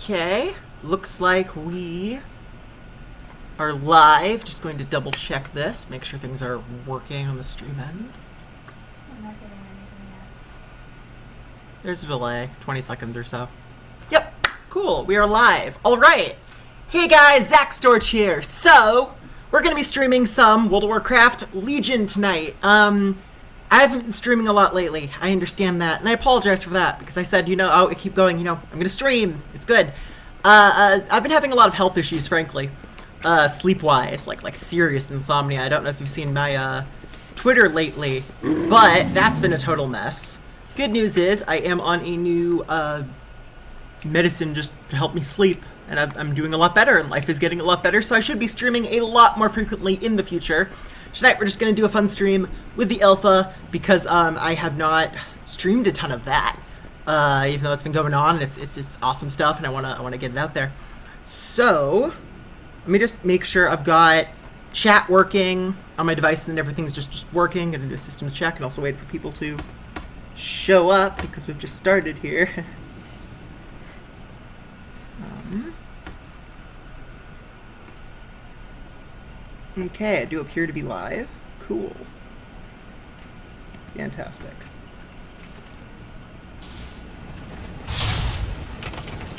Okay, looks like we are live. Just going to double check this, make sure things are working on the stream end. I'm not getting anything yet. There's a delay, 20 seconds or so. Yep, cool, we are live. All right. Hey guys, Zach Storch here. So, we're going to be streaming some World of Warcraft Legion tonight. I haven't been streaming a lot lately. I understand that, and I apologize for that, because I said, I keep going, I'm going to stream. It's good. I've been having a lot of health issues, frankly. Sleep-wise, like serious insomnia. I don't know if you've seen my, Twitter lately, but that's been a total mess. Good news is, I am on a new, medicine just to help me sleep, and I'm doing a lot better, and life is getting a lot better, so I should be streaming a lot more frequently in the future. Tonight we're just going to do a fun stream with the alpha, because I have not streamed a ton of that, even though it's been going on, and it's awesome stuff, and I want to get it out there. So, let me just make sure I've got chat working on my devices and everything's just working. Gonna do a systems check and also wait for people to show up, because we've just started here. Okay, I do appear to be live. Cool. Fantastic.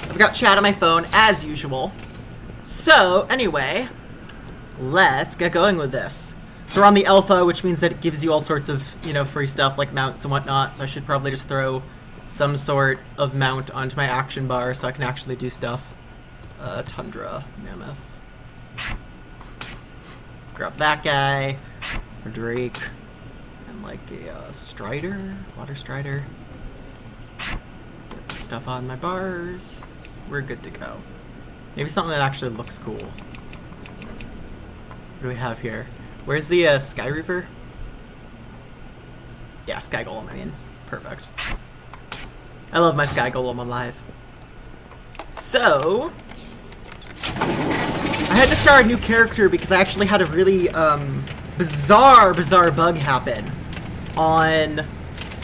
I've got chat on my phone, as usual. So, anyway, let's get going with this. So we're on the alpha, which means that it gives you all sorts of, free stuff like mounts and whatnot, so I should probably just throw some sort of mount onto my action bar so I can actually do stuff. Tundra, Mammoth. Grab that guy, or Drake, and like a Strider, Water Strider. Get stuff on my bars. We're good to go. Maybe something that actually looks cool. What do we have here? Where's the Sky Reaver? Yeah, Sky Golem, I mean. Perfect. I love my Sky Golem on live. So, I had to start a new character because I actually had a really bizarre bug happen on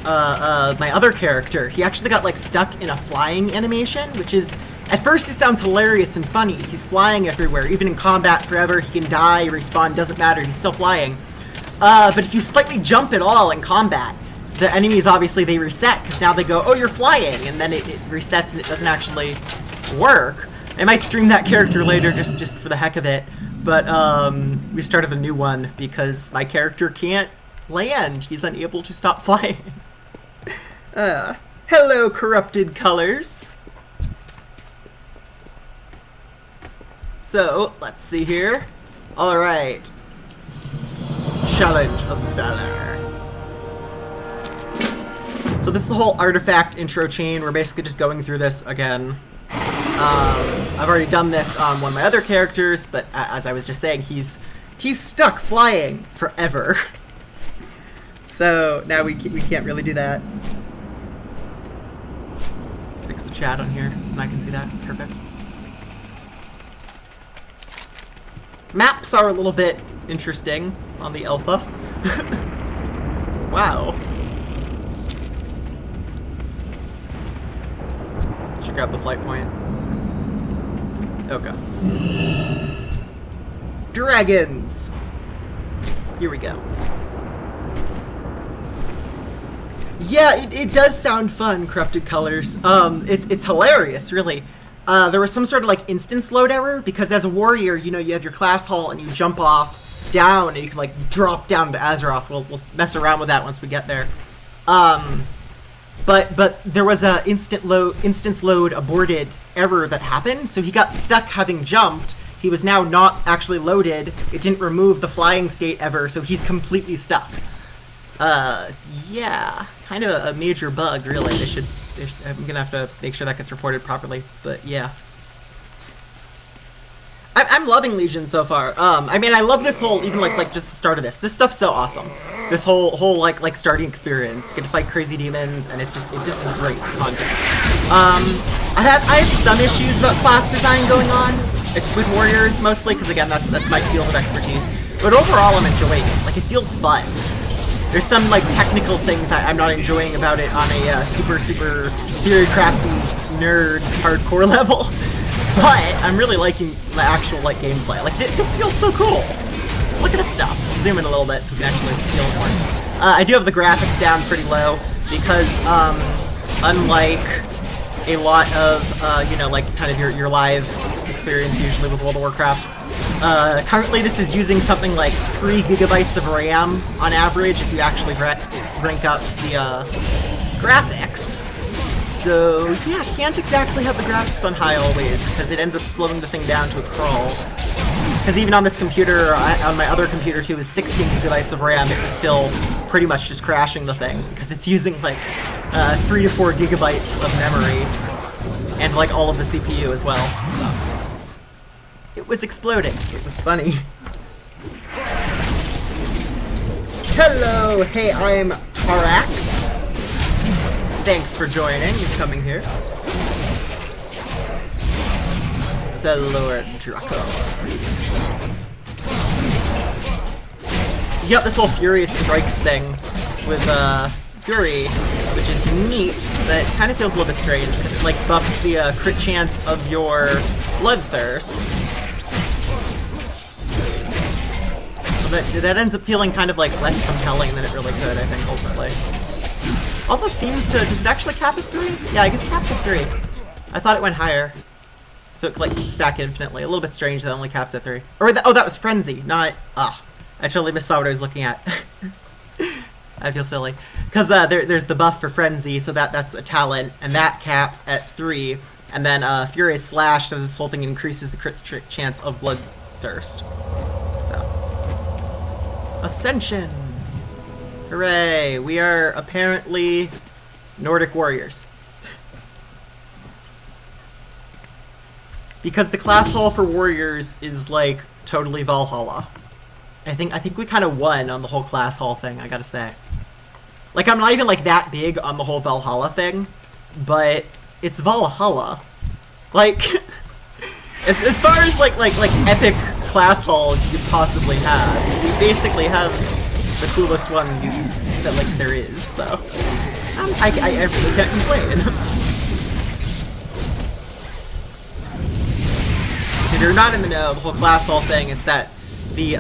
my other character. He actually got like stuck in a flying animation, which is, at first it sounds hilarious and funny. He's flying everywhere, even in combat forever. He can die, respawn, doesn't matter, he's still flying. But if you slightly jump at all in combat, the enemies obviously they reset, because now they go, oh, you're flying, and then it resets and it doesn't actually work. I might stream that character later just for the heck of it, but we started a new one because my character can't land. He's unable to stop flying. Hello, Corrupted Colors. So, let's see here. Alright. Challenge of Valor. So this is the whole artifact intro chain. We're basically just going through this again. I've already done this on one of my other characters, but as I was just saying, he's stuck flying forever. So now we can't really do that. Fix the chat on here so I can see that. Perfect. Maps are a little bit interesting on the alpha. Wow. Should grab the flight point. Okay. Dragons! Here we go. Yeah, it does sound fun, Corrupted Colors. It's hilarious, really. There was some sort of like instance load error, because as a warrior, you have your class hall and you jump off down and you can like drop down to Azeroth. We'll mess around with that once we get there. But there was a instance load aborted error that happened, so he got stuck having jumped. He was now not actually loaded. It didn't remove the flying state ever, so he's completely stuck. Yeah, kind of a major bug, really. I'm gonna have to make sure that gets reported properly, but yeah. I'm loving Legion so far. I mean, I love this whole, even like just the start of this. This stuff's so awesome. This whole like starting experience. You get to fight crazy demons, and this is great content. I have some issues about class design going on. It's with warriors mostly, because again, that's my field of expertise. But overall, I'm enjoying it. Like, it feels fun. There's some like technical things I'm not enjoying about it on a super theory crafty nerd hardcore level. But I'm really liking the actual like gameplay. Like this feels so cool. Look at this stuff. Zoom in a little bit so we can actually feel it more. I do have the graphics down pretty low because unlike a lot of you know, like kind of your live experience usually with World of Warcraft, currently this is using something like 3 gigabytes of RAM on average if you actually rank up the graphics. So yeah, can't exactly have the graphics on high always, because it ends up slowing the thing down to a crawl. Because even on this computer, on my other computer too, with 16 gigabytes of RAM, it was still pretty much just crashing the thing, because it's using like 3 to 4 gigabytes of memory, and like all of the CPU as well, so. It was exploding. It was funny. Hello, hey, I'm Tarax. Thanks for joining and coming here. The Lord Draco. You got this whole Furious Strikes thing with Fury, which is neat, but it kind of feels a little bit strange because it like buffs the crit chance of your Bloodthirst. So that ends up feeling kind of like less compelling than it really could, I think, ultimately. Also seems to, does it actually cap at 3? Yeah, I guess it caps at 3. I thought it went higher. So it could like stack infinitely. A little bit strange that it only caps at 3. Or oh, that was Frenzy, not, I totally missaw what I was looking at. I feel silly. Because there's the buff for Frenzy, so that's a talent, and that caps at 3. And then Furious Slash does this whole thing, increases the crit chance of Bloodthirst. So. Ascension! Hooray! We are apparently Nordic warriors. Because the class hall for warriors is like totally Valhalla. I think we kind of won on the whole class hall thing, I gotta say. Like, I'm not even like that big on the whole Valhalla thing, but it's Valhalla. Like, as far as like epic class halls you could possibly have, you basically have the coolest one that like there is. So I really can't complain. If you're not in the know, the whole class hall thing, it's that the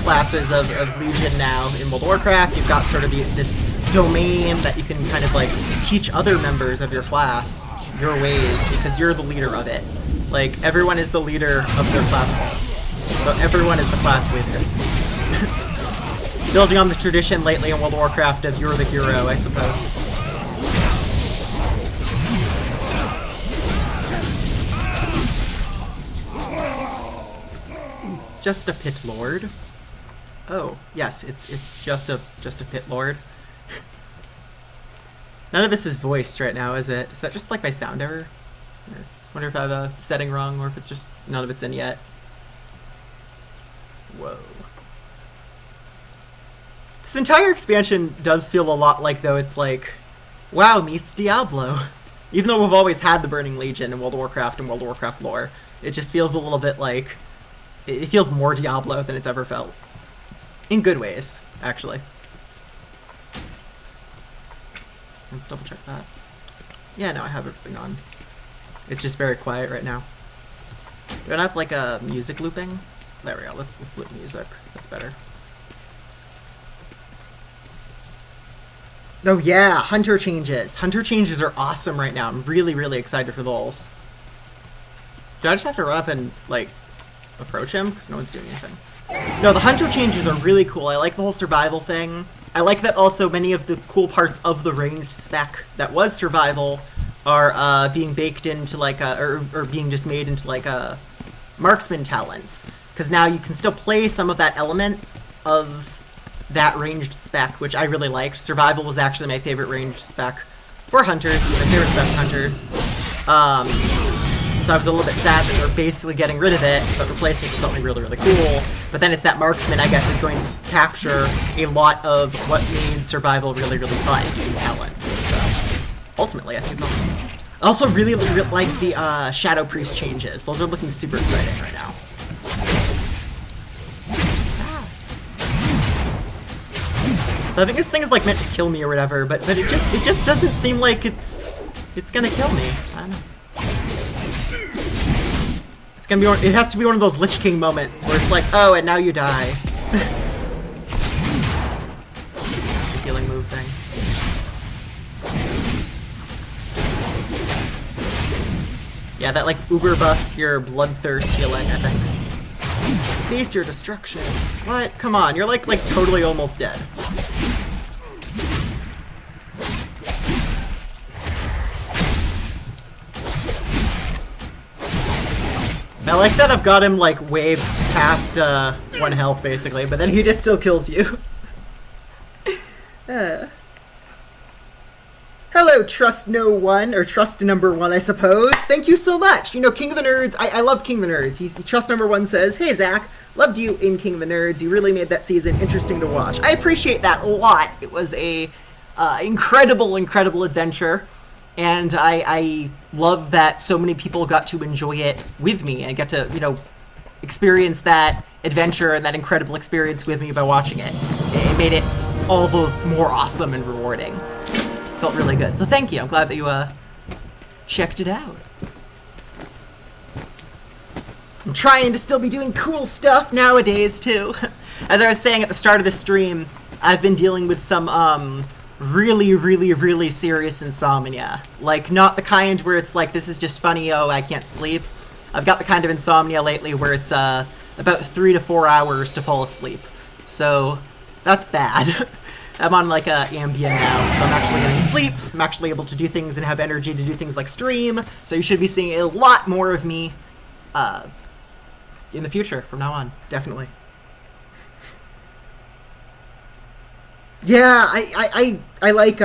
classes of Legion now in World of Warcraft, you've got sort of this domain that you can kind of like teach other members of your class your ways because you're the leader of it. Like, everyone is the leader of their class hall. So everyone is the class leader. Building on the tradition lately in World of Warcraft of you're the hero, I suppose. Just a pit lord. Oh, yes, it's just a pit lord. None of this is voiced right now, is it? Is that just like my sound error? I wonder if I have a setting wrong or if it's just none of it's in yet. Whoa. This entire expansion does feel a lot like though it's like WoW meets Diablo. Even though we've always had the Burning Legion in World of Warcraft and World of Warcraft lore, it just feels a little bit like it feels more Diablo than it's ever felt. In good ways, actually. Let's double check that. Yeah, no, I have everything on. It's just very quiet right now. Do I have like a music looping? There we go. Let's loop music. That's better. Oh yeah, hunter changes. Hunter changes are awesome right now. I'm really, really excited for those. Do I just have to run up and like approach him? Because no one's doing anything. No, the hunter changes are really cool. I like the whole survival thing. I like that also many of the cool parts of the ranged spec that was survival are being baked into like or being just made into like marksman talents. Because now you can still play some of that element of that ranged spec, which I really liked. Survival was actually my favorite ranged spec for hunters, my favorite spec for hunters. So I was a little bit sad that they're basically getting rid of it, but replacing it with something really, really cool. But then it's that marksman, I guess, is going to capture a lot of what made survival really, really fun in talents. So ultimately, I think it's awesome. I also really like the Shadow Priest changes. Those are looking super exciting right now. So I think this thing is like meant to kill me or whatever, but it just doesn't seem like it's gonna kill me. I don't know. It's gonna be. It has to be one of those Lich King moments where it's like, oh, and now you die. The healing move thing. Yeah, that like uber buffs your bloodthirst healing, I think. Face your destruction. What? Come on, you're like totally almost dead. I like that I've got him like way past 1 health basically, but then he just still kills you. Hello, Trust No One, or Trust Number One, I suppose. Thank you so much. You know, King of the Nerds, I love King of the Nerds. Trust Number One says, hey, Zach, loved you in King of the Nerds. You really made that season interesting to watch. I appreciate that a lot. It was a incredible, incredible adventure. And I love that so many people got to enjoy it with me and get to, you know, experience that adventure and that incredible experience with me by watching it. It made it all the more awesome and rewarding. Felt really good. So thank you. I'm glad that you checked it out. I'm trying to still be doing cool stuff nowadays too. As I was saying at the start of the stream, I've been dealing with some really serious insomnia. Like, not the kind where it's like, this is just funny, oh, I can't sleep. I've got the kind of insomnia lately where it's about 3 to 4 hours to fall asleep. So that's bad. I'm on like a Ambien now, so I'm actually getting sleep. I'm actually able to do things and have energy to do things like stream. So you should be seeing a lot more of me in the future from now on, definitely. Yeah, I like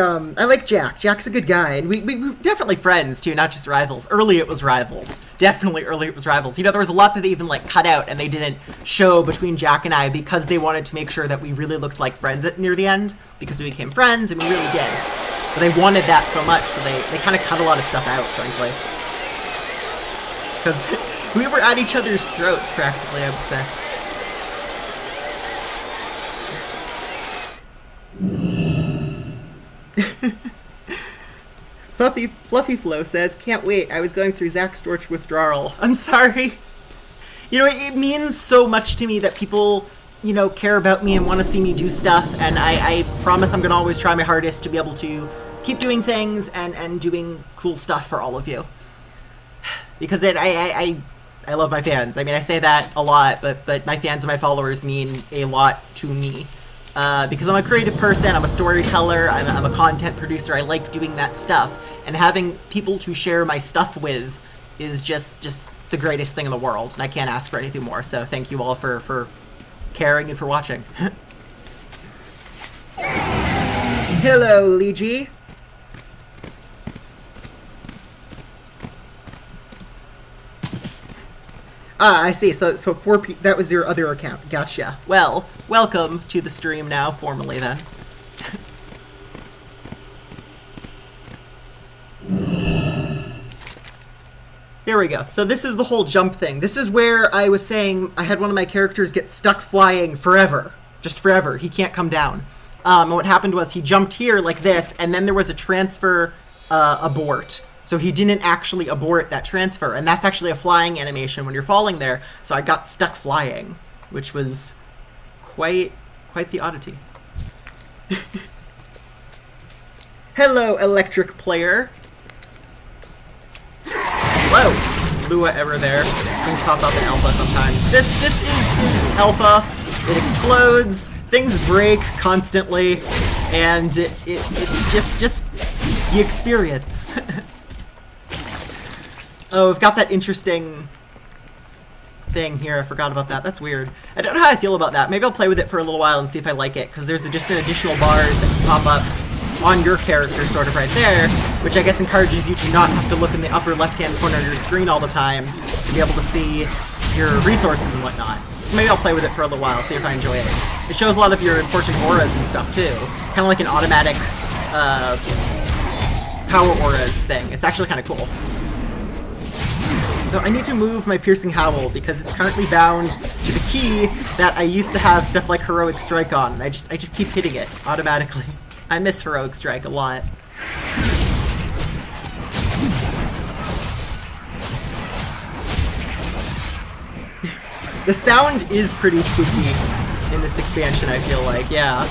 Jack. Jack's a good guy, and we're definitely friends too, not just rivals. Early it was rivals. Definitely early it was rivals. You know, there was a lot that they even like cut out and they didn't show between Jack and I because they wanted to make sure that we really looked like friends near the end, because we became friends and we really did. But they wanted that so much, so they kind of cut a lot of stuff out, frankly. Because we were at each other's throats practically, I would say. Fluffy Flow says, can't wait, I was going through Zach Storch withdrawal. I'm sorry. You know, it means so much to me that people, you know, care about me and want to see me do stuff, and I promise I'm going to always try my hardest to be able to keep doing things and doing cool stuff for all of you. Because I love my fans. I mean, I say that a lot, but my fans and my followers mean a lot to me. Because I'm a creative person, I'm a storyteller, I'm a content producer, I like doing that stuff. And having people to share my stuff with is just the greatest thing in the world, and I can't ask for anything more. So thank you all for caring and for watching. Hello, Liji. Ah, I see. So for 4 that was your other account. Gotcha. Well, welcome to the stream now, formally then. Here we go. So this is the whole jump thing. This is where I was saying I had one of my characters get stuck flying forever. Just forever. He can't come down. And what happened was he jumped here like this, and then there was a transfer abort. So he didn't actually abort that transfer, and that's actually a flying animation when you're falling there. So I got stuck flying, which was quite the oddity. Hello, Electric Player. Hello, Lua Ever there. Things pop up in alpha sometimes. This is alpha. It explodes. Things break constantly, and it's just the experience. Oh, we've got that interesting thing here. I forgot about that. That's weird. I don't know how I feel about that. Maybe I'll play with it for a little while and see if I like it, because there's just an additional bars that can pop up on your character sort of right there, which I guess encourages you to not have to look in the upper left-hand corner of your screen all the time to be able to see your resources and whatnot. So maybe I'll play with it for a little while, see if I enjoy it. It shows a lot of your important auras and stuff too. Kind of like an automatic power auras thing. It's actually kind of cool. Though I need to move my Piercing Howl because it's currently bound to the key that I used to have stuff like Heroic Strike on, and I just keep hitting it automatically. I miss Heroic Strike a lot. The sound is pretty spooky in this expansion, I feel like, yeah.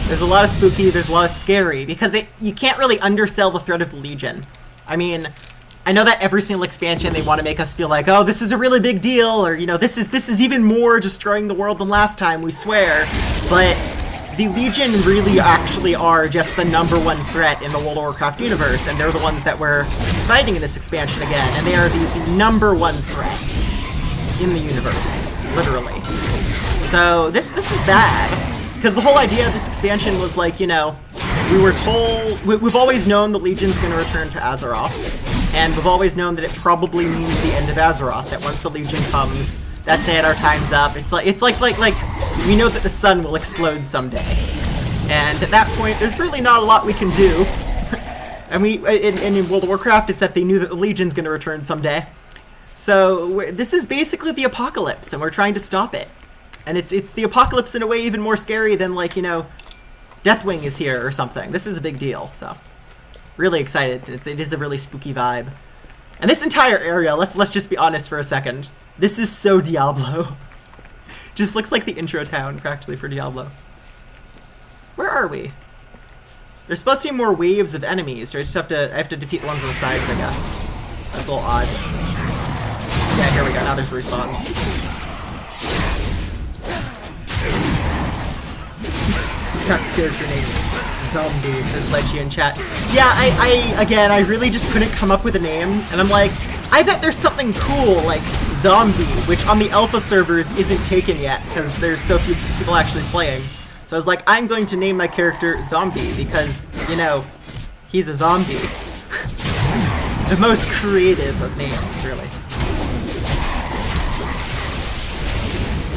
There's a lot of spooky, there's a lot of scary, because you can't really undersell the threat of the Legion. I mean, I know that every single expansion they want to make us feel like, oh, this is a really big deal, or, you know, this is even more destroying the world than last time, we swear. But the Legion really actually are just the #1 threat in the World of Warcraft universe, and they're the ones that we're fighting in this expansion again, and they are the #1 threat in the universe, literally. So this is bad, because the whole idea of this expansion was like, you know, we were told, we've always known the Legion's going to return to Azeroth, and we've always known that it probably means the end of Azeroth, that once the Legion comes, that's it, our time's up. It's like we know that the sun will explode someday, and at that point, there's really not a lot we can do. And in World of Warcraft, it's that they knew that the Legion's going to return someday. So this is basically the apocalypse, and we're trying to stop it. And it's the apocalypse in a way even more scary than, like, you know, Deathwing is here or something. This is a big deal, so really excited. It is a really spooky vibe. And this entire area, let's just be honest for a second. This is so Diablo. Just looks like the intro town practically for Diablo. Where are we? There's supposed to be more waves of enemies. Do I just have to defeat the ones on the sides, I guess. That's a little odd. Yeah, here we go. Now there's respawns. Tuck's character name, Zombie, says Leggy in chat. Yeah, I really just couldn't come up with a name, and I'm like, I bet there's something cool, like Zombie, which on the alpha servers isn't taken yet, because there's so few people actually playing. So I was like, I'm going to name my character Zombie, because, you know, he's a zombie. The most creative of names, really.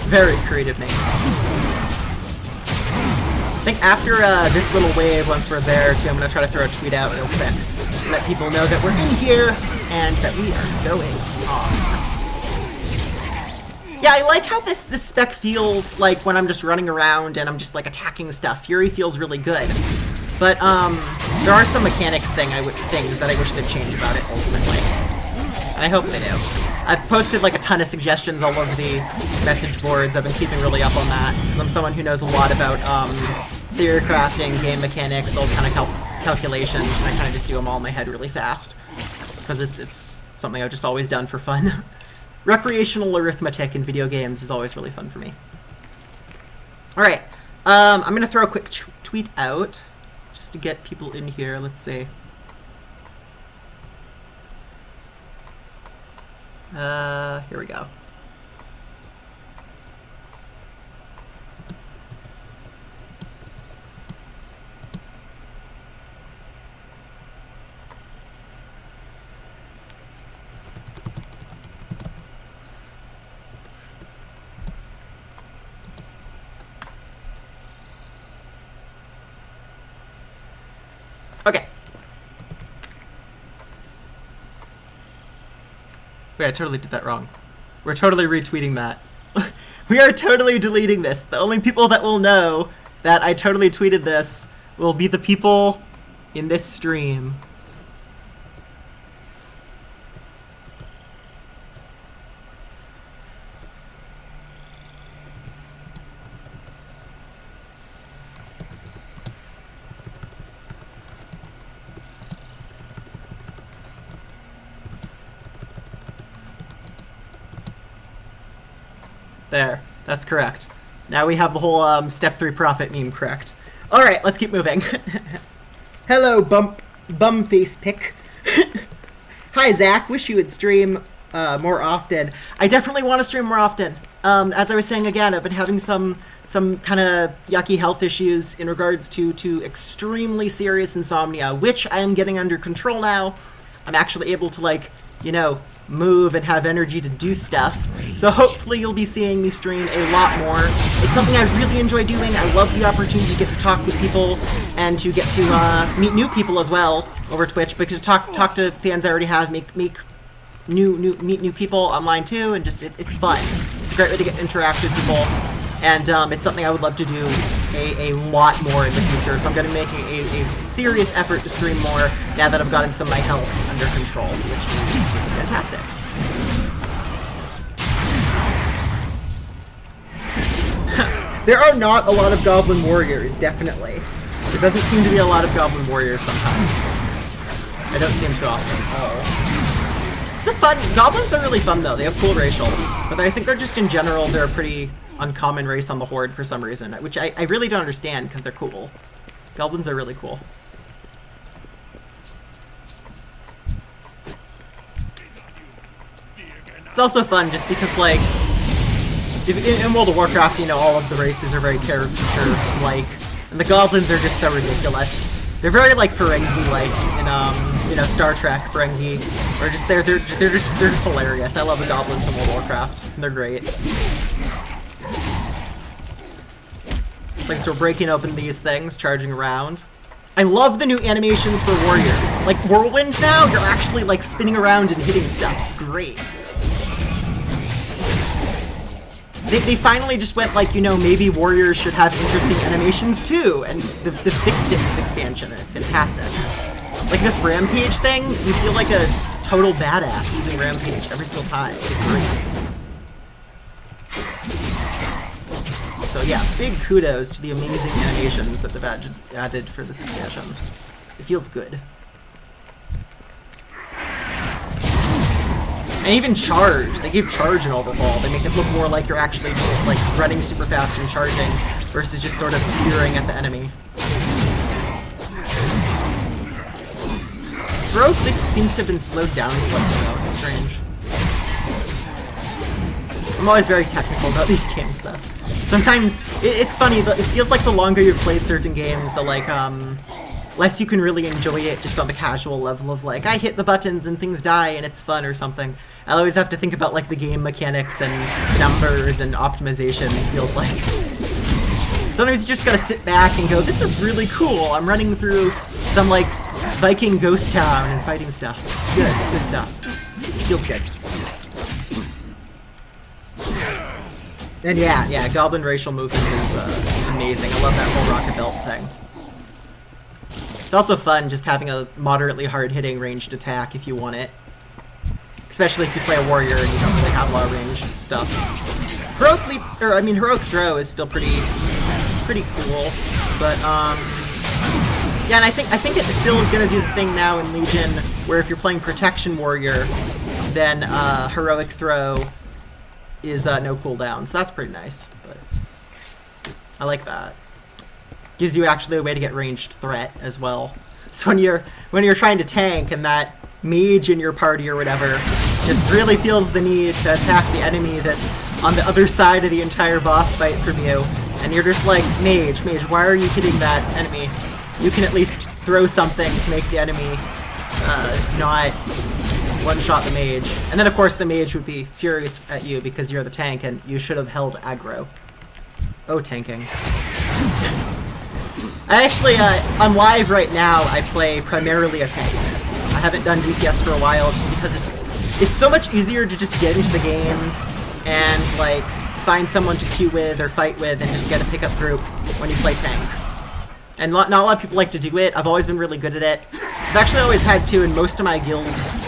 Very creative names. I think after this little wave, once we're there, too, I'm going to try to throw a tweet out real quick. Let people know that we're in here, and that we are going on. Yeah, I like how this spec feels like when I'm just running around and I'm just, like, attacking stuff. Fury feels really good. But, there are some mechanics things that I wish they'd change about it, ultimately. And I hope they do. I've posted, like, a ton of suggestions all over the message boards. I've been keeping really up on that, because I'm someone who knows a lot about, theory crafting, game mechanics, those kind of calculations, and I kind of just do them all in my head really fast. Because it's something I've just always done for fun. Recreational arithmetic in video games is always really fun for me. Alright, I'm going to throw a quick tweet out, just to get people in here. Let's see. Here we go. Okay. Wait, I totally did that wrong. We're totally retweeting that. We are totally deleting this. The only people that will know that I totally tweeted this will be the people in this stream. There, that's correct. Now we have the whole Step 3 Prophet meme correct. Alright, let's keep moving. Hello, Bumface Pick. Hi, Zach. Wish you would stream more often. I definitely want to stream more often. As I was saying again, I've been having some kind of yucky health issues in regards to extremely serious insomnia, which I am getting under control now. I'm actually able to, like, you know, move and have energy to do stuff. So hopefully you'll be seeing me stream a lot more. It's something I really enjoy doing. I love the opportunity to get to talk with people and to get to meet new people as well over Twitch, because to talk to fans I already have, meet new people online too, and just it's fun. It's a great way to get interact with people, and it's something I would love to do a lot more in the future. So I'm going to be making a serious effort to stream more now that I've gotten some of my health under control, which is fantastic. There are not a lot of Goblin Warriors, definitely. There doesn't seem to be a lot of Goblin Warriors sometimes. I don't see them too often. Oh. It's a fun... Goblins are really fun, though. They have cool racials. But I think they're just, in general, they're a pretty uncommon race on the Horde for some reason, which I really don't understand, because they're cool. Goblins are really cool. It's also fun, just because, like... In World of Warcraft, you know, all of the races are very caricature-like. And the Goblins are just so ridiculous. They're very like Ferengi-like in you know, Star Trek Ferengi, or just they're just hilarious. I love the Goblins in World of Warcraft. And they're great. It's like so we're breaking open these things, charging around. I love the new animations for warriors. Like Whirlwind now, you're actually like spinning around and hitting stuff. It's great. They finally just went like, you know, maybe warriors should have interesting animations too, and they fixed it in this expansion, and it's fantastic. Like this Rampage thing, you feel like a total badass using Rampage every single time. It's great. So yeah, big kudos to the amazing animations that they've added for this expansion. It feels good. And even Charge, they gave Charge an overhaul. They make it look more like you're actually just like running super fast and charging versus just sort of peering at the enemy. Growth seems to have been slowed down slightly though, it's strange. I'm always very technical about these games though. Sometimes, it's funny, it feels like the longer you've played certain games, the like, less you can really enjoy it just on the casual level of like, I hit the buttons and things die and it's fun or something. I always have to think about like the game mechanics and numbers and optimization, it feels like. Sometimes you just gotta sit back and go, this is really cool. I'm running through some like Viking ghost town and fighting stuff. It's good stuff. It feels good. And yeah, Goblin racial movement is amazing. I love that whole rocket belt thing. It's also fun just having a moderately hard-hitting ranged attack if you want it. Especially if you play a warrior and you don't really have a lot of ranged stuff. Heroic Leap, or I mean Heroic Throw is still pretty cool, but yeah, and I think it still is gonna do the thing now in Legion where if you're playing Protection Warrior, then Heroic Throw is no cooldown, so that's pretty nice. But I like that. Gives you actually a way to get ranged threat as well. So when you're trying to tank and that mage in your party or whatever just really feels the need to attack the enemy that's on the other side of the entire boss fight from you, and you're just like, mage, why are you hitting that enemy? You can at least throw something to make the enemy not just one-shot the mage. And then of course the mage would be furious at you because you're the tank and you should have held aggro. Oh, tanking. I actually, on live right now, I play primarily a tank. I haven't done DPS for a while just because it's so much easier to just get into the game and, like, find someone to queue with or fight with and just get a pickup group when you play tank. And not a lot of people like to do it. I've always been really good at it. I've actually always had to in most of my guilds.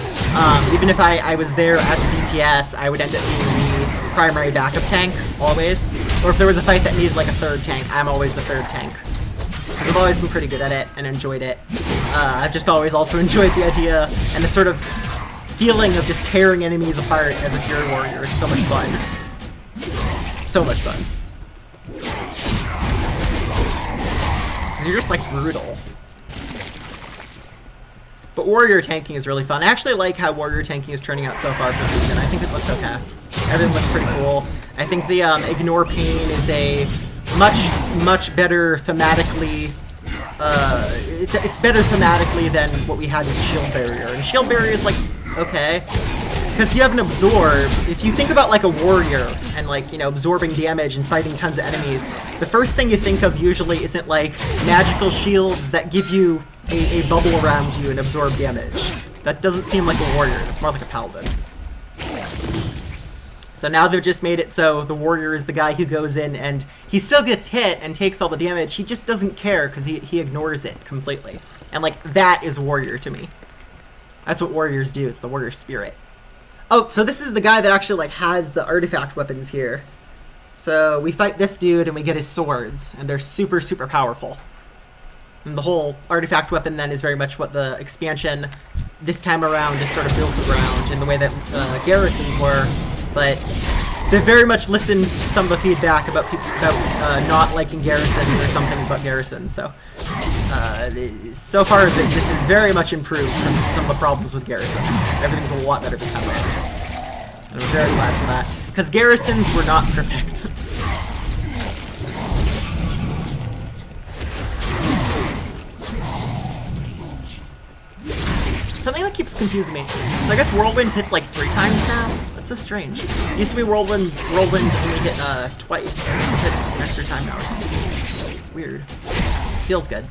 Even if I was there as a DPS, I would end up being the primary backup tank, always. Or if there was a fight that needed, like, a third tank, I'm always the third tank. Because I've always been pretty good at it and enjoyed it. I've just always also enjoyed the idea and the sort of feeling of just tearing enemies apart as a Fury Warrior. It's so much fun. So much fun. Because you're just like brutal. But Warrior tanking is really fun. I actually like how Warrior tanking is turning out so far for Legion. I think it looks okay. Everything looks pretty cool. I think the Ignore Pain is a much better thematically, it's better thematically than what we had with Shield Barrier. And Shield Barrier is like, okay, because you have an Absorb. If you think about like a warrior and like, you know, absorbing damage and fighting tons of enemies, the first thing you think of usually isn't like magical shields that give you a bubble around you and absorb damage. That doesn't seem like a warrior, it's more like a paladin. So now they've just made it so the warrior is the guy who goes in and he still gets hit and takes all the damage. He just doesn't care because he ignores it completely. And like, that is warrior to me. That's what warriors do. It's the warrior spirit. Oh, so this is the guy that actually like has the artifact weapons here. So we fight this dude and we get his swords, and they're super, super powerful. And the whole artifact weapon then is very much what the expansion this time around is sort of built around in the way that garrisons were, but they very much listened to some of the feedback about people about not liking garrisons or some things about garrisons. So so far this is very much improved from some of the problems with garrisons. Everything's a lot better this time around. And I'm very glad for that, because garrisons were not perfect. Something that keeps confusing me. So I guess Whirlwind hits like 3 times now? That's so strange. It used to be Whirlwind only hit twice, but I guess it hits an extra time now or something. Weird. Feels good.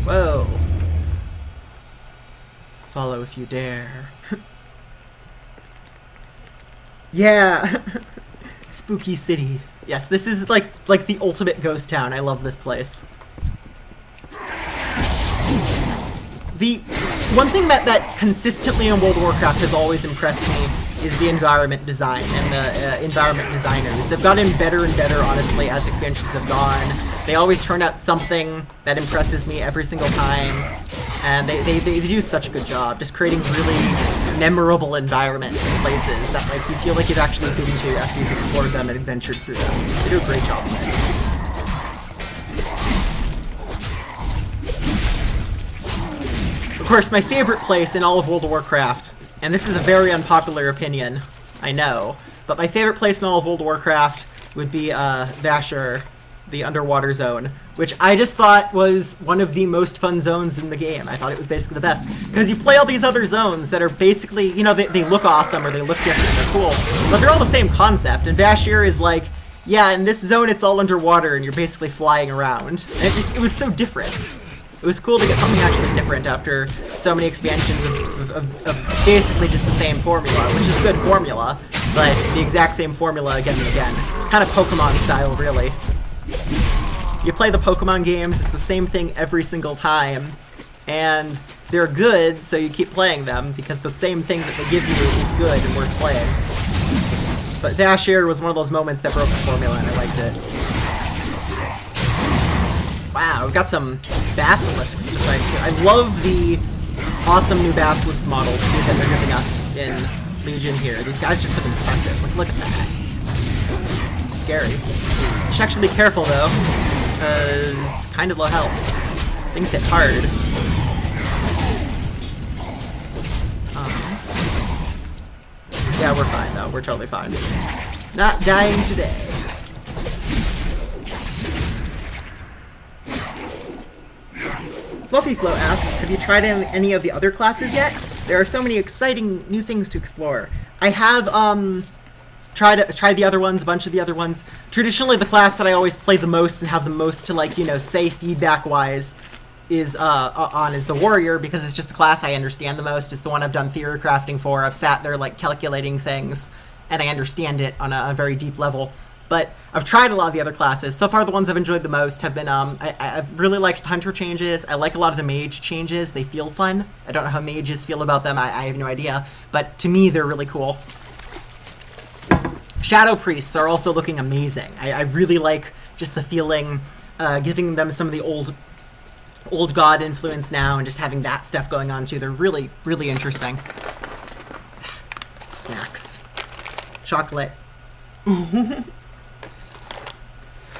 Whoa. Follow if you dare. Yeah. Spooky City. Yes, this is like the ultimate ghost town. I love this place. The one thing that consistently in World of Warcraft has always impressed me is the environment design and the environment designers. They've gotten better and better, honestly, as expansions have gone. They always turn out something that impresses me every single time. And they do such a good job just creating really memorable environments and places that like you feel like you've actually been to after you've explored them and adventured through them. They do a great job of it. Of course, my favorite place in all of World of Warcraft, and this is a very unpopular opinion, I know, but my favorite place in all of World of Warcraft would be Vashur, the underwater zone, which I just thought was one of the most fun zones in the game. I thought it was basically the best. Because you play all these other zones that are basically, you know, they look awesome or they look different, they're cool, but they're all the same concept, and Vashur is like, yeah, in this zone it's all underwater and you're basically flying around. And it was so different. It was cool to get something actually different after so many expansions of basically just the same formula, which is a good formula, but the exact same formula again and again. Kind of Pokemon style, really. You play the Pokemon games, it's the same thing every single time, and they're good, so you keep playing them, because the same thing that they give you is good and worth playing. But Vashur was one of those moments that broke the formula, and I liked it. Wow, we've got some Basilisks to fight too. I love the awesome new Basilisk models too that they're giving us in Legion here. These guys just look impressive. Look at that. It's scary. You should actually be careful though, because kind of low health. Things hit hard. Yeah, we're fine though. We're totally fine. Not dying today. Fluffy Flow asks, have you tried any of the other classes yet? There are so many exciting new things to explore. I have tried the other ones, a bunch of the other ones. Traditionally, the class that I always play the most and have the most to, like, you know, say feedback-wise is the Warrior, because it's just the class I understand the most. It's the one I've done theory crafting for. I've sat there, like, calculating things, and I understand it on a very deep level. But I've tried a lot of the other classes. So far, the ones I've enjoyed the most have been, I've really liked the Hunter changes. I like a lot of the Mage changes. They feel fun. I don't know how Mages feel about them. I have no idea. But to me, they're really cool. Shadow Priests are also looking amazing. I really like just the feeling, giving them some of the old god influence now and just having that stuff going on too. They're really, really interesting. Snacks. Chocolate.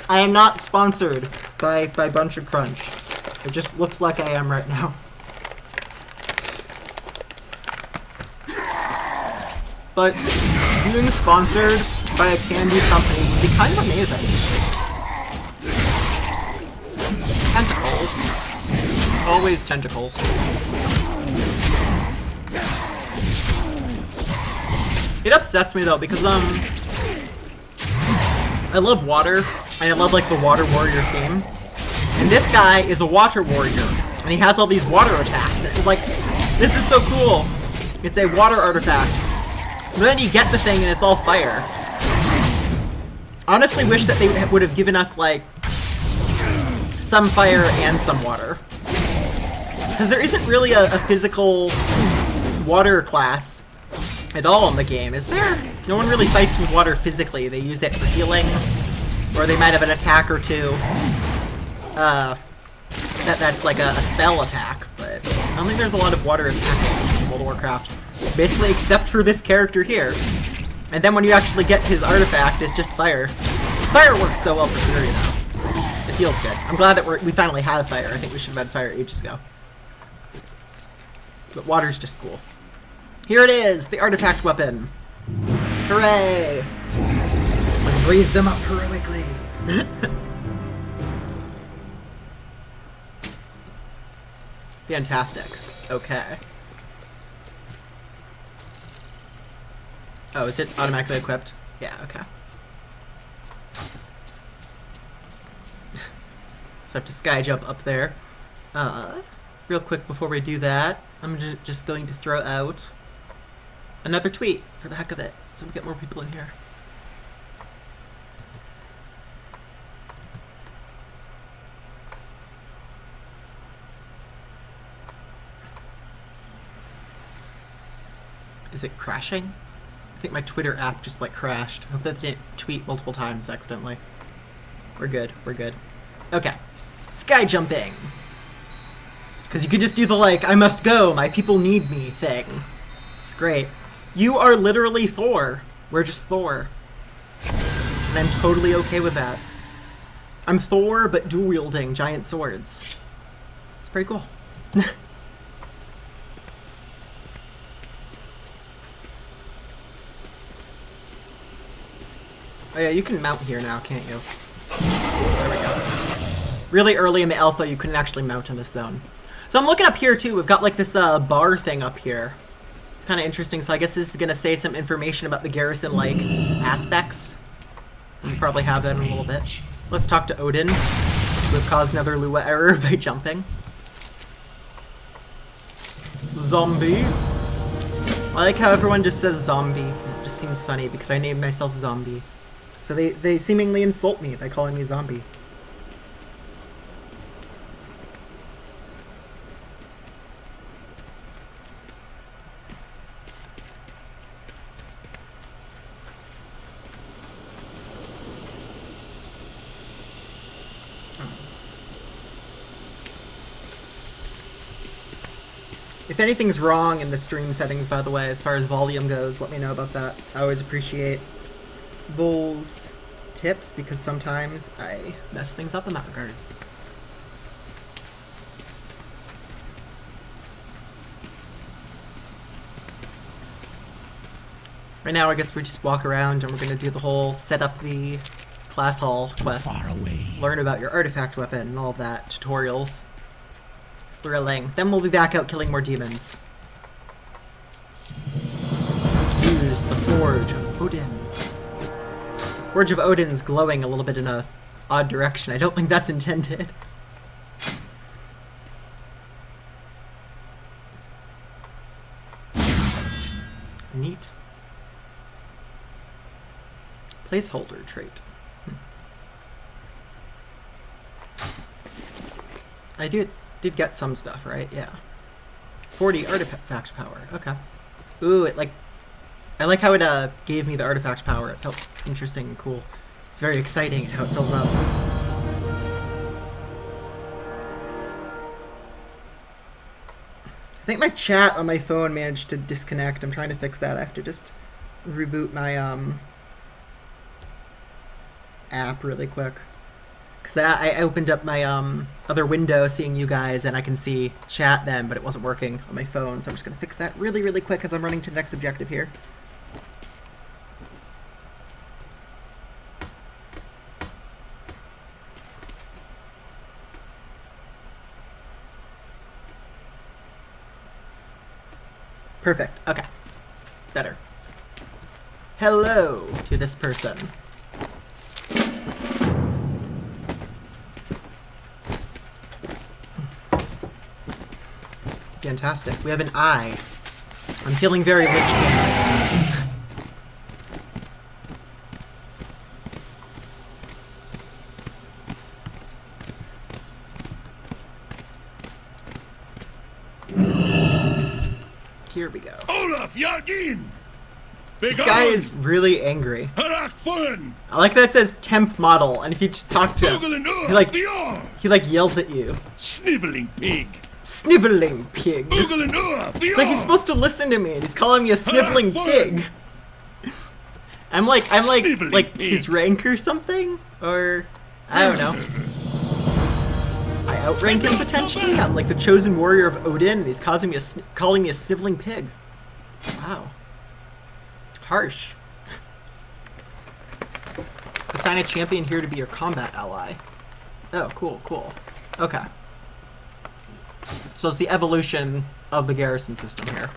I am not sponsored by Bunch of Crunch. It just looks like I am right now. But being sponsored by a candy company would be kind of amazing. Tentacles. Always tentacles. It upsets me though because I love water, and I love like the water warrior theme. And this guy is a water warrior, and he has all these water attacks. And it's like, this is so cool. It's a water artifact. But then you get the thing and it's all fire. I honestly wish that they would have given us like some fire and some water. Because there isn't really a physical water class at all in the game, is there? No one really fights with water physically. They use it for healing, or they might have an attack or two. That's like a spell attack, but I don't think there's a lot of water attacking in World of Warcraft. Basically, except for this character here. And then when you actually get his artifact, it's just fire. Fire works so well for Fury now. It feels good. I'm glad that we finally have fire. I think we should have had fire ages ago. But water's just cool. Here it is, the artifact weapon. Hooray! Like, raise them up heroically. Fantastic. Okay. Oh, is it automatically equipped? Yeah, okay. So I have to sky jump up there. Real quick before we do that, I'm just going to throw out another tweet for the heck of it, so we get more people in here. Is it crashing? I think my Twitter app just like crashed. I hope that didn't tweet multiple times accidentally. We're good, we're good. Okay, sky jumping. Because you could just do the like, I must go, my people need me thing. It's great. You are literally Thor. We're just Thor. And I'm totally okay with that. I'm Thor, but dual-wielding giant swords. It's pretty cool. Oh yeah, you can mount here now, can't you? There we go. Really early in the alpha, you couldn't actually mount in this zone. So I'm looking up here too. We've got like this bar thing up here. It's kind of interesting. So I guess this is going to say some information about the garrison-like aspects. We'll probably have that in a little bit. Let's talk to Odin, who have caused another Lua error by jumping. Zombie. I like how everyone just says zombie. It just seems funny because I named myself Zombie. So they seemingly insult me by calling me Zombie. If anything's wrong in the stream settings, by the way, as far as volume goes, let me know about that. I always appreciate Vol's tips because sometimes I mess things up in that regard. Right now, I guess we just walk around and we're going to do the whole set up the class hall quests, learn about your artifact weapon and all of that, tutorials. Thrilling. Then we'll be back out killing more demons. Use the Forge of Odin. Forge of Odin's glowing a little bit in a odd direction. I don't think that's intended. Neat. Placeholder trait. I did get some stuff, right? Yeah. 40 artifact power. Okay. Ooh, it like... I like how it gave me the artifact power. It felt interesting and cool. It's very exciting how it fills up. I think my chat on my phone managed to disconnect. I'm trying to fix that. I have to just reboot my app really quick. Because I opened up my other window seeing you guys, and I can see chat then, but it wasn't working on my phone, so I'm just going to fix that really, really quick as I'm running to the next objective here. Perfect. Okay. Better. Hello to this person. Fantastic. We have an eye. I'm feeling very Lich King right now. Here we go. Olaf Yagin! This guy is really angry. I like that it says temp model, and if you just talk to him, he like yells at you. Sniveling pig! Sniveling pig! It's like he's supposed to listen to me, and he's calling me a sniveling pig. I'm like his rank or something? Or, I don't know. I outrank him potentially? I'm like the chosen warrior of Odin, and he's calling me a sniveling pig. Wow. Harsh. Assign a champion here to be your combat ally. Oh, cool, cool. Okay. So it's the evolution of the garrison system here.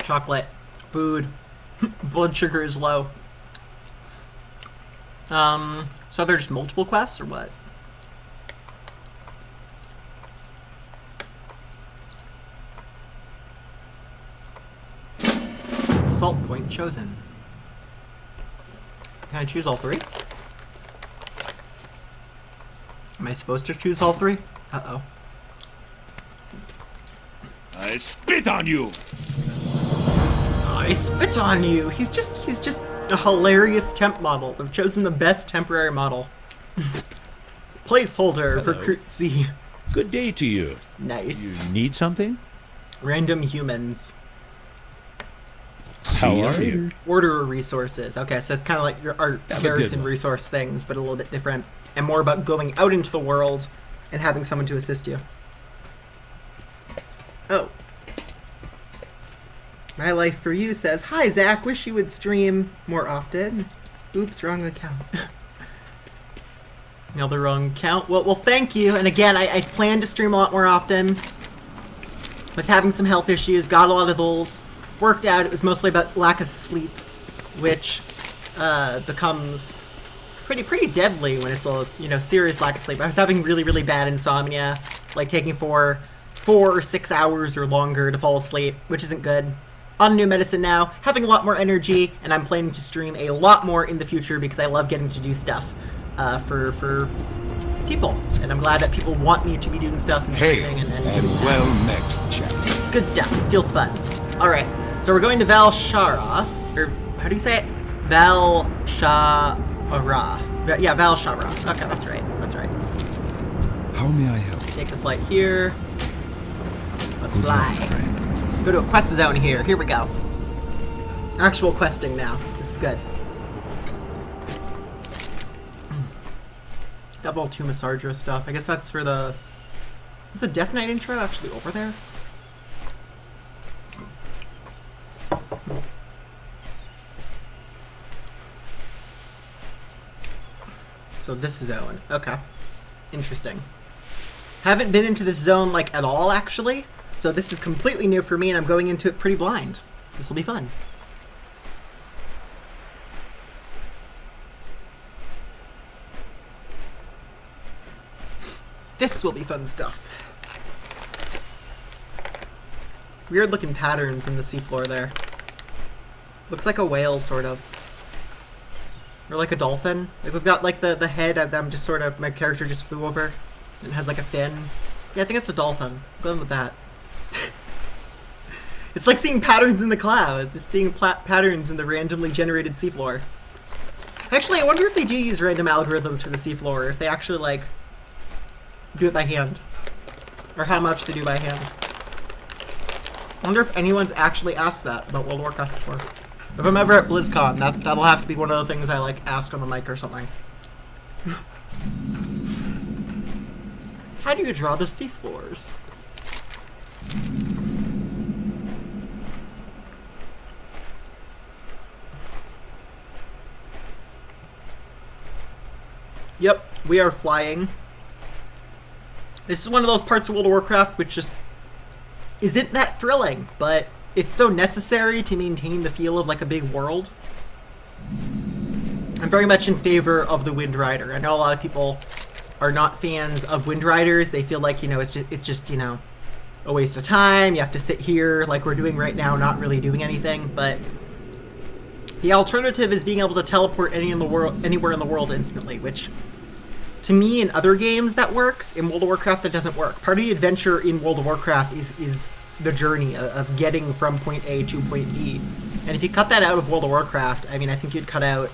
Chocolate, food, blood sugar is low. So there's multiple quests or what? Assault point chosen. Can I choose all three? Am I supposed to choose all three? Uh-oh. I spit on you! I spit on you! He's just a hilarious temp model. They've chosen the best temporary model. Placeholder, Hello. recruit C. Good day to you. Nice. You need something? Random humans. How are you? Order resources. Okay, so it's kind of like our Have a garrison good one. resource things, but a little bit different. And more about going out into the world and having someone to assist you. Oh. My Life for You says, "Hi, Zach. Wish you would stream more often." Oops, wrong account. Another wrong account. Well, thank you. And again, I plan to stream a lot more often. Was having some health issues, got a lot of those worked out. It was mostly about lack of sleep, which becomes pretty deadly when it's a serious lack of sleep. I was having really bad insomnia, like taking 4 or 6 hours or longer to fall asleep, which isn't good. On new medicine now, having a lot more energy, and I'm planning to stream a lot more in the future because I love getting to do stuff for people, and I'm glad that people want me to be doing stuff and streaming and doing that. well met, chap. It's good stuff. It feels fun. All right, so we're going to Valshara, or how do you say it? Valshara. Yeah, Valshara. Okay, that's right. That's right. How may I help? Take the flight here. Let's Good fly. luck, friend. Go to a quest zone here. Here we go. Actual questing now. This is good. Double Tomb of Sardra stuff. I guess that's for the... Is the Death Knight intro actually over there? So this zone. Okay. Interesting. Haven't been into this zone like at all actually. So this is completely new for me and I'm going into it pretty blind. This will be fun. This will be fun stuff. Weird looking patterns in the seafloor there. Looks like a whale, sort of. Or like a dolphin. Like we've got like the head that I'm just sort of, my character just flew over. And has like a fin. Yeah, I think it's a dolphin. I'm going with that. It's like seeing patterns in the clouds. It's seeing patterns in the randomly generated seafloor. Actually, I wonder if they do use random algorithms for the seafloor, or if they actually like do it by hand. Or how much they do by hand. I wonder if anyone's actually asked that about World of Warcraft before. If I'm ever at BlizzCon, that'll have to be one of the things I like ask on the mic or something. How do you draw the seafloors? Yep, we are flying. This is one of those parts of World of Warcraft which just isn't that thrilling, but it's so necessary to maintain the feel of like a big world. I'm very much in favor of the Wind Rider. I know a lot of people are not fans of Wind Riders. They feel like, it's just a waste of time. You have to sit here like we're doing right now, not really doing anything, but the alternative is being able to teleport anywhere in the world instantly, which to me, in other games that works. In World of Warcraft, that doesn't work. Part of the adventure in World of Warcraft is the journey of getting from point A to point B. And if you cut that out of World of Warcraft, I mean, I think you'd cut out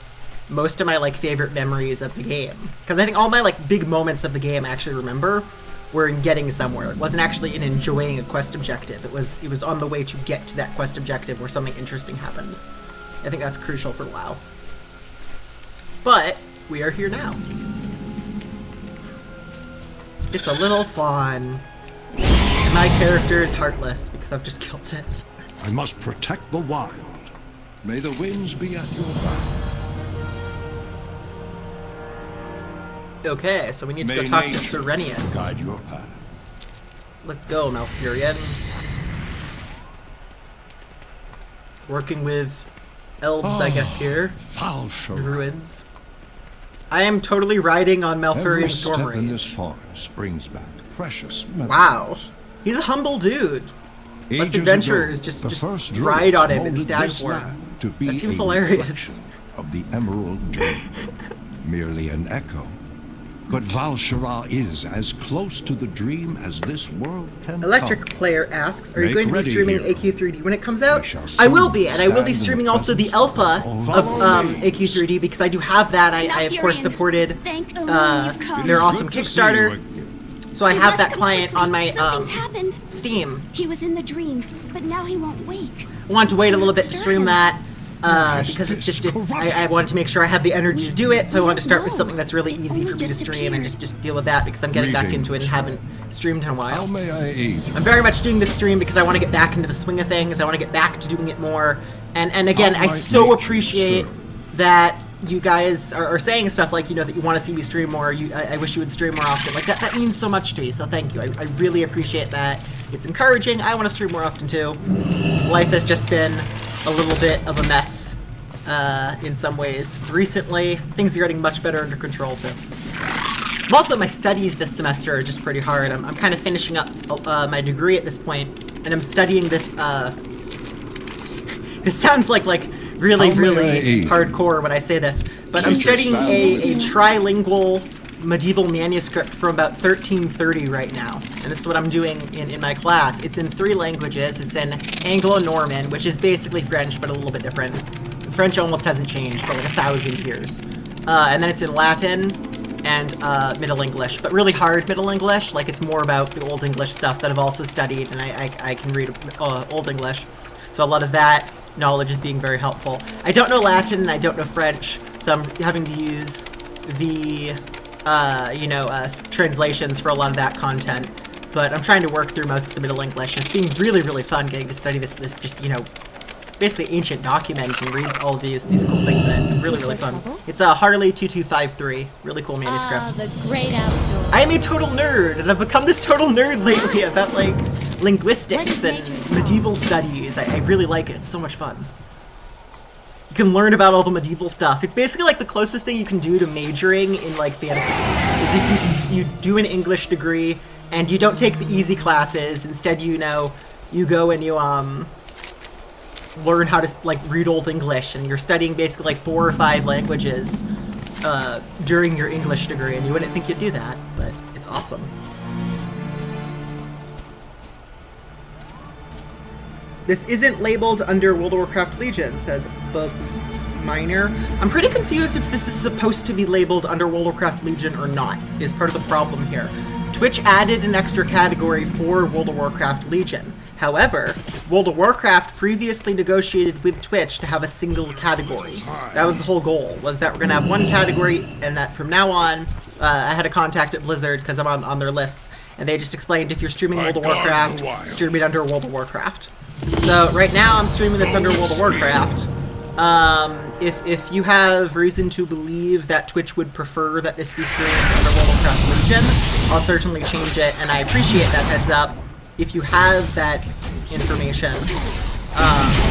most of my like favorite memories of the game. Because I think all my like big moments of the game I actually remember were in getting somewhere. It wasn't actually in enjoying a quest objective. It was on the way to get to that quest objective where something interesting happened. I think that's crucial for WoW. But we are here now. It's a little fun. And my character is heartless because I've just killed it. I must protect the wild. May the winds be at your back. Okay, so we need to go May talk to nature Serenius. Guide your path. Let's go, Malfurion. Working with elves, I guess, here. Valshar. Druids. I am totally riding on Every Malfurion's step Storm in Rage. this forest brings back precious memories. Wow. He's a humble dude. Let's Ages adventure ago, is just the first ride on druids him and molded stand this for him. land to be That seems a hilarious. reflection of the Emerald Dream. Merely an echo. But Valshara is as close to the dream as this world can Electric come. Player asks, are you Make going to be ready, streaming hero. AQ3D when it comes out? We shall I will soon be, and I will be stand in streaming the also the presence alpha of of Follow me. AQ3D because I do have that. I of course Malfurion, supported thank Odin you've come. their It is awesome good to see you Kickstarter, again. so I We have must that go client quickly. on my Something's happened. Steam. He was in the dream, but now he won't wake. I wanted to wait a little bit to Stir stream him. that Yes, because it's this just I corruption. wanted to make sure I have the energy to do it, so I wanted to start with No, something that's really it easy for only me to stream and disappeared. just deal with that because I'm getting back into it and haven't streamed in a How while. may I aid? I'm very much doing this stream because I want to get back into the swing of things. I want to get back to doing it more. And again, How I might so nature appreciate serve? that you guys are saying stuff like, you know, that you want to see me stream more. I wish you would stream more often. Like, that means so much to me, so thank you. I really appreciate that. It's encouraging. I want to stream more often, too. Life has just been a little bit of a mess in some ways. Recently, things are getting much better under control, too. Also, my studies this semester are just pretty hard. I'm kind of finishing up my degree at this point, and I'm studying this. This sounds like really How may I really aid? hardcore when I say this, but I'm Please studying stand. a trilingual medieval manuscript from about 1330 right now, and this is what I'm doing in my class. It's in 3 languages. It's in Anglo-Norman, which is basically French but a little bit different. French almost hasn't changed for like 1,000 years, and then it's in Latin and Middle English, but really hard Middle English. Like, it's more about the Old English stuff that I've also studied, and I can read Old English, so a lot of that knowledge is being very helpful. I don't know Latin and I don't know French, so I'm having to use the translations for a lot of that content. But I'm trying to work through most of the Middle English. It's been really, really fun getting to study this just, you know, basically ancient document and read all of these cool things in it. Really, really fun. It's a Harley 2253. Really cool manuscript. The great outdoors. I am a total nerd, and I've become this total nerd lately about, like, linguistics and medieval studies. I really like it. It's so much fun. You can learn about all the medieval stuff. It's basically like the closest thing you can do to majoring in, like, fantasy. Is if you do an English degree, and you don't take the easy classes. Instead, you go and you, learn how to, like, read Old English, and you're studying basically, like, 4 or 5 languages during your English degree, and you wouldn't think you'd do that, but it's awesome. This isn't labeled under World of Warcraft Legion, says Bubs Miner. I'm pretty confused if this is supposed to be labeled under World of Warcraft Legion or not, is part of the problem here. Twitch added an extra category for World of Warcraft Legion. However, World of Warcraft previously negotiated with Twitch to have a single category. That was the whole goal, was that we're going to have one category, and that from now on, I had a contact at Blizzard, because I'm on their list, and they just explained if you're streaming World of Warcraft, stream it under World of Warcraft. So right now I'm streaming this under World of Warcraft. If you have reason to believe that Twitch would prefer that this be streamed under World of Warcraft Legion, I'll certainly change it, and I appreciate that heads up. If you have that information,